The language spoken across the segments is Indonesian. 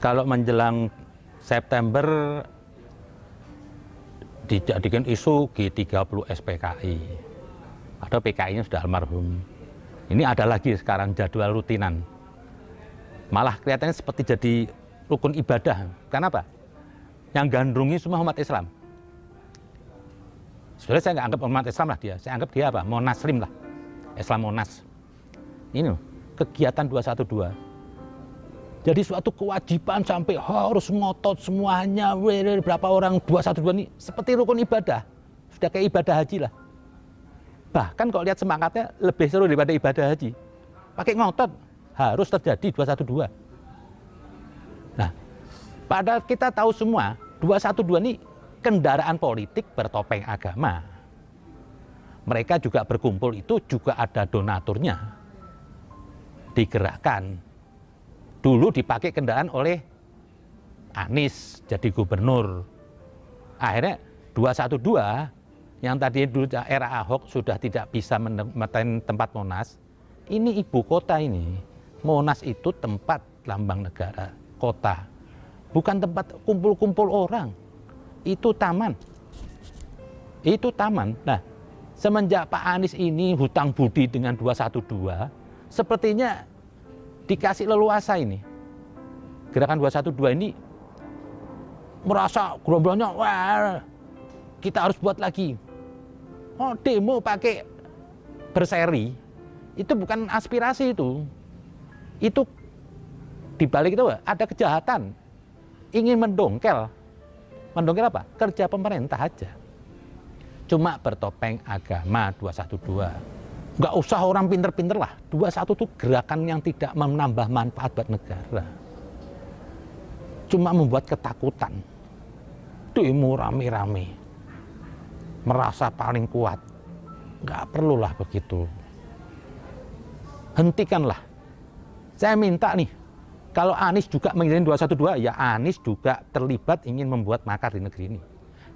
Kalau menjelang September dijadikan isu G30 SPKI atau PKI-nya sudah almarhum. Ini ada lagi sekarang jadwal rutinan. Malah kelihatannya seperti jadi rukun ibadah. Kenapa? Yang gandrungi semua umat Islam. Sebenarnya saya nggak anggap umat Islam lah dia. Saya anggap dia apa? Monaslim lah. Islam Monas. Ini kegiatan 212. Jadi suatu kewajiban sampai harus ngotot semuanya, berapa orang 212 ini seperti rukun ibadah. Sudah kayak ibadah haji lah. Bahkan kalau lihat semangatnya lebih seru daripada ibadah haji. Pakai ngotot, harus terjadi 212. Nah, padahal kita tahu semua 212 ini kendaraan politik bertopeng agama. Mereka juga berkumpul itu juga ada donaturnya. Digerakkan. Dulu dipakai kendaraan oleh Anies jadi gubernur. Akhirnya 212 yang tadi dulu era Ahok sudah tidak bisa menempatkan tempat Monas. Ini ibu kota ini. Monas itu tempat lambang negara, kota. Bukan tempat kumpul-kumpul orang. Itu taman. Itu taman. Nah, semenjak Pak Anies ini hutang budi dengan 212, sepertinya dikasih leluasa ini. Gerakan 212 ini merasa gerombolannya, wah, kita harus buat lagi. Oh, demo pakai berseri, itu bukan aspirasi itu. Itu dibalik itu ada kejahatan. Ingin mendongkel. Mendongkel apa? Kerja pemerintah aja. Cuma bertopeng agama 212. Nggak usah orang pinter-pinter lah. 21 itu gerakan yang tidak menambah manfaat buat negara. Cuma membuat ketakutan. Demo rame-rame. Merasa paling kuat. Nggak perlulah begitu. Hentikanlah. Saya minta nih, kalau Anies juga mengirim 212, ya Anies juga terlibat ingin membuat makar di negeri ini.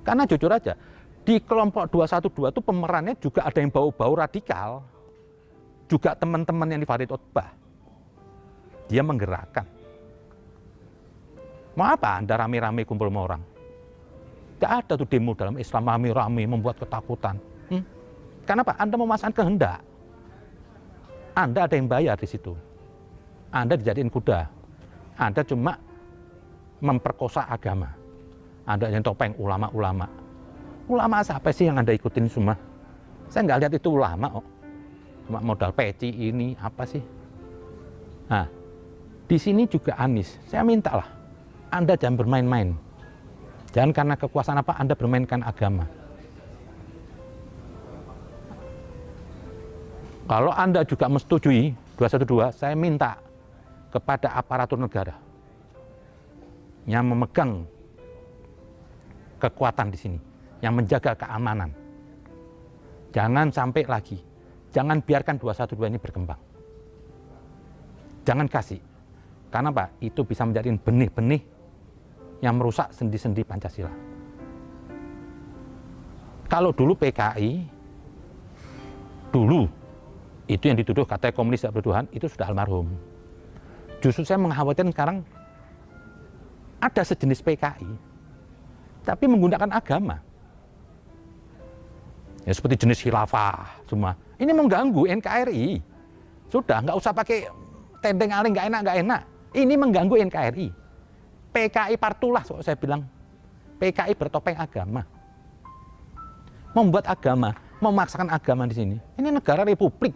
Karena jujur aja, di kelompok 212 itu pemerannya juga ada yang bau-bau radikal. Juga teman-teman yang di Farid Utbah. Dia menggerakkan. Mau apa Anda rame-rame kumpul sama orang? Tidak ada tuh demo dalam Islam rame-rame membuat ketakutan. Kenapa? Anda memasang kehendak. Anda ada yang bayar di situ. Anda dijadiin kuda. Anda cuma memperkosa agama. Anda yang topeng ulama-ulama. Ulama siapa sih yang Anda ikutin semua? Saya nggak lihat itu ulama kok. Cuma modal peci ini, apa sih? Nah, di sini juga Anies. Saya minta lah, Anda jangan bermain-main. Jangan karena kekuasaan apa Anda bermainkan agama. Kalau Anda juga menyetujui 212, saya minta kepada aparatur negara yang memegang kekuatan di sini, yang menjaga keamanan. Jangan sampai lagi, jangan biarkan 212 ini berkembang. Jangan kasih. Karena apa? Itu bisa menjadi benih-benih yang merusak sendi-sendi Pancasila. Kalau dulu PKI, dulu itu yang dituduh katanya komunis tidak bertuhan, itu sudah almarhum. Justru saya mengkhawatirkan sekarang ada sejenis PKI, tapi menggunakan agama. Ya seperti jenis khilafah semua. Ini mengganggu NKRI. Sudah, nggak usah pakai tenteng aling, nggak enak. Ini mengganggu NKRI. PKI partulah, saya bilang. PKI bertopeng agama. Membuat agama, memaksakan agama di sini. Ini negara republik,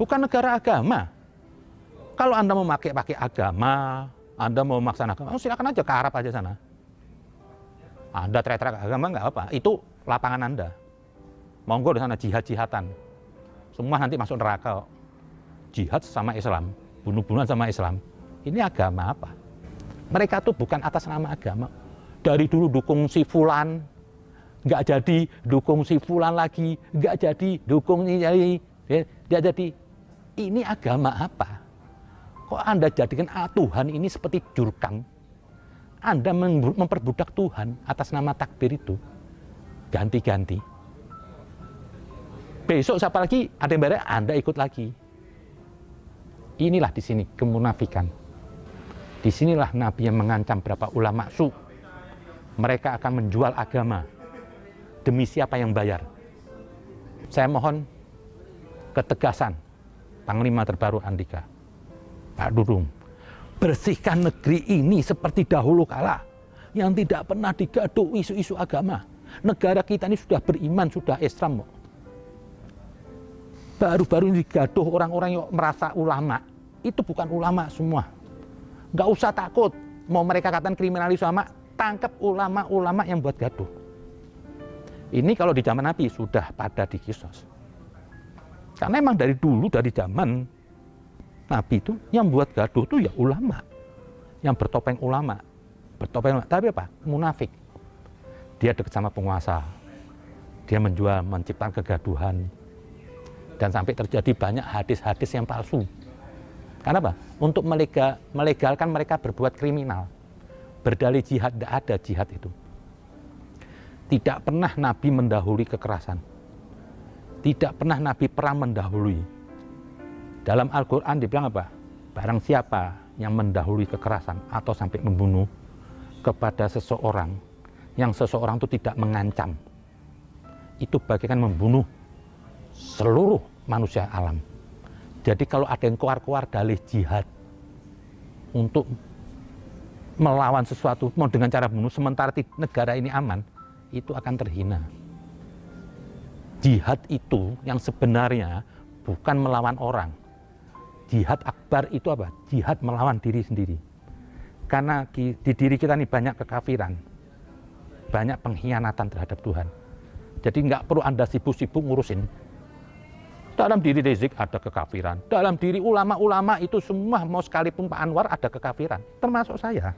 bukan negara agama. Kalau Anda mau pakai agama, Anda mau memaksakan agama, silakan aja ke Arab aja sana. Anda teriak-teriak agama nggak apa, itu lapangan Anda. Monggo di sana jihad-jihatan. Semua nanti masuk neraka. Jihad sama Islam, bunuh-bunuhan sama Islam. Ini agama apa? Mereka tuh bukan atas nama agama. Dari dulu dukung si fulan, nggak jadi, dukung si fulan lagi, nggak jadi, dukung ini nggak jadi. Ini agama apa? Kok Anda jadikan Tuhan ini seperti jurkam? Anda memperbudak Tuhan atas nama takbir itu. Ganti-ganti. Besok siapa lagi ada yang bayar, Anda ikut lagi. Inilah di sini kemunafikan. Disinilah Nabi yang mengancam berapa ulama su. Mereka akan menjual agama. Demi siapa yang bayar? Saya mohon ketegasan Panglima Terbaru Andika, Pak Dudung, bersihkan negeri ini seperti dahulu kala yang tidak pernah digaduh isu-isu agama. Negara kita ini sudah beriman, sudah Islam. Baru-baru ini digaduh orang-orang yang merasa ulama. Itu bukan ulama semua. Nggak usah takut, mau mereka katakan kriminalis ulama, tangkap ulama-ulama yang buat gaduh. Ini kalau di zaman Nabi sudah pada dikisos. Karena memang dari dulu, dari zaman Nabi itu, yang buat gaduh itu ya ulama. Yang bertopeng ulama. Tapi apa? Munafik. Dia dekat sama penguasa. Dia menjual, menciptakan kegaduhan. Dan sampai terjadi banyak hadis-hadis yang palsu. Karena apa? Untuk melegalkan mereka berbuat kriminal. Berdalih jihad, tidak ada jihad itu. Tidak pernah Nabi mendahului kekerasan. Tidak pernah Nabi perang mendahului. Dalam Al-Quran dibilang apa? Barang siapa yang mendahului kekerasan atau sampai membunuh kepada seseorang, yang seseorang itu tidak mengancam, itu bagaikan membunuh seluruh manusia alam. Jadi kalau ada yang keluar-keluar dalih jihad untuk melawan sesuatu mau dengan cara bunuh sementara negara ini aman, itu akan terhina. Jihad itu yang sebenarnya bukan melawan orang. Jihad akbar itu apa? Jihad melawan diri sendiri. Karena di diri kita ini banyak kekafiran, banyak pengkhianatan terhadap Tuhan. Jadi nggak perlu Anda sibuk-sibuk ngurusin. Dalam diri Rizik ada kekafiran. Dalam diri ulama-ulama itu semua, mau sekalipun Pak Anwar ada kekafiran. Termasuk saya.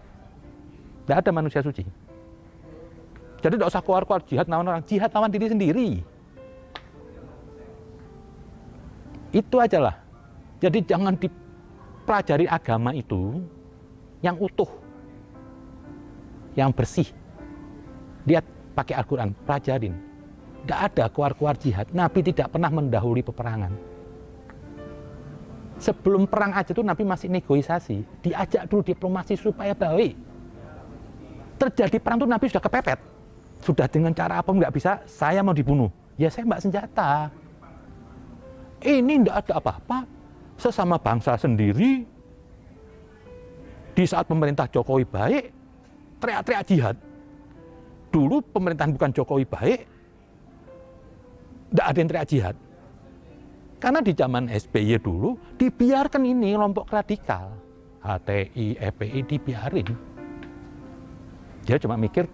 Tidak ada manusia suci. Jadi tidak usah keluar-keluar jihad lawan orang. Jihad lawan diri sendiri. Itu aja lah. Jadi jangan dipelajari agama itu yang utuh. Yang bersih. Lihat pakai Al-Quran, pelajarin. Tidak ada keluar-keluar jihad. Nabi tidak pernah mendahului peperangan. Sebelum perang aja tuh Nabi masih negosiasi. Diajak dulu diplomasi supaya baik. Terjadi perang tuh Nabi sudah kepepet. Sudah dengan cara apa nggak bisa, saya mau dibunuh. Ya saya mbak senjata. Ini tidak ada apa-apa. Sesama bangsa sendiri. Di saat pemerintah Jokowi baik, teriak-teriak jihad. Dulu pemerintahan bukan Jokowi baik, tidak ada yang teriak jihad. Karena di zaman SBY dulu, dibiarkan ini kelompok radikal. HTI, FPI dibiarin. Dia cuma mikir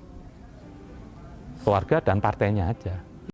keluarga dan partainya aja.